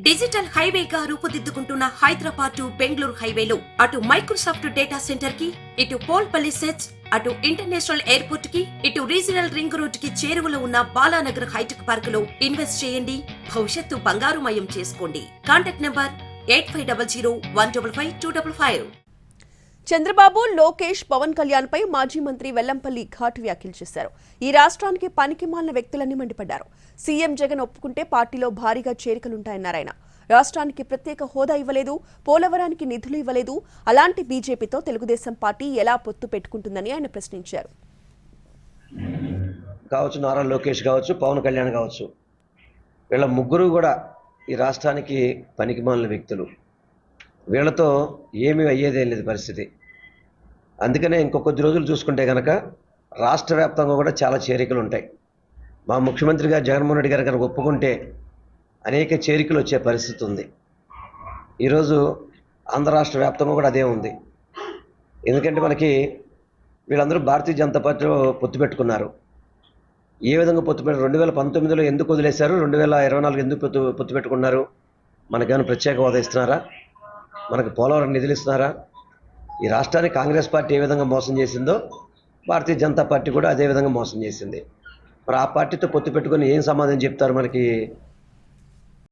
Digital హైవేగా రూపుదిద్దుకుంటున్న Hyderabad to Bengaluru హైవేలో అటు Microsoft data centre కి, ఇటు పోల్పల్లి సెట్స్, అటు ఇంటర్నేషనల్ ఎయిర్పోర్ట్ కి, ఇటు రీజనల్ రింగ్ రోడ్ కి చేరువలో ఉన్న బాలానగర్ హైటెక్ పార్క్ లో ఇన్వెస్ట్ చేయండి. భవిష్యత్తు బంగారుమయం చేసుకోండి. Contact number 8500155255. చంద్రబాబు, లోకేష్, పవన్ కళ్యాణ్ పై మాజీ మంత్రి వెల్లంపల్లి ఘాటు వ్యాఖ్యలు చేశారు. ఈ రాష్ట్రానికి పనికిమాలిన వ్యక్తులని మండిపడ్డారు. సీఎం జగన్ ఒప్పుకుంటే పార్టీలో భారీగా చేరికలుంటాయన్నారు ఆయన. రాష్ట్రానికి ప్రత్యేక హోదా ఇవ్వలేదు, పోలవరానికి నిధులు ఇవ్వలేదు. అలాంటి బీజేపీతో తెలుగుదేశం పార్టీ ఎలా పొత్తు పెట్టుకుంటుందని ఆయన ప్రశ్నించారు. కావచ్చు, నారా లోకేష్ కావచ్చు, పవన్ కళ్యాణ్ కావచ్చు, వీళ్ళ ముగ్గురు కూడా ఈ రాష్ట్రానికి పనికిమాలిన వ్యక్తులు. వీళ్ళతో ఏమీ అయ్యేదేం లేదు పరిస్థితి. అందుకనే ఇంకొద్ది రోజులు చూసుకుంటే కనుక రాష్ట్ర వ్యాప్తంగా కూడా చాలా చేరికలు ఉంటాయి. మా ముఖ్యమంత్రి గారు జగన్మోహన్ రెడ్డి గారు కనుక ఒప్పుకుంటే అనేక చేరికలు వచ్చే పరిస్థితి ఉంది. ఈరోజు ఆంధ్ర రాష్ట్ర వ్యాప్తంగా కూడా అదే ఉంది. ఎందుకంటే మనకి వీళ్ళందరూ భారతీయ జనతా పార్టీలో పొత్తు పెట్టుకున్నారు. ఏ విధంగా పొత్తు పెట్టారు? 2019లో ఎందుకు వదిలేశారు? 2024 ఎందుకు పొత్తు పెట్టుకున్నారు? మనకేమైనా ప్రత్యేక హోదా ఇస్తున్నారా? మనకు పోలవరం నిధులు ఇస్తున్నారా? ఈ రాష్ట్రాన్ని కాంగ్రెస్ పార్టీ ఏ విధంగా మోసం చేసిందో భారతీయ జనతా పార్టీ కూడా అదే విధంగా మోసం చేసింది. మరి ఆ పార్టీతో పొత్తు పెట్టుకొని ఏం సమాధానం చెప్తారు మనకి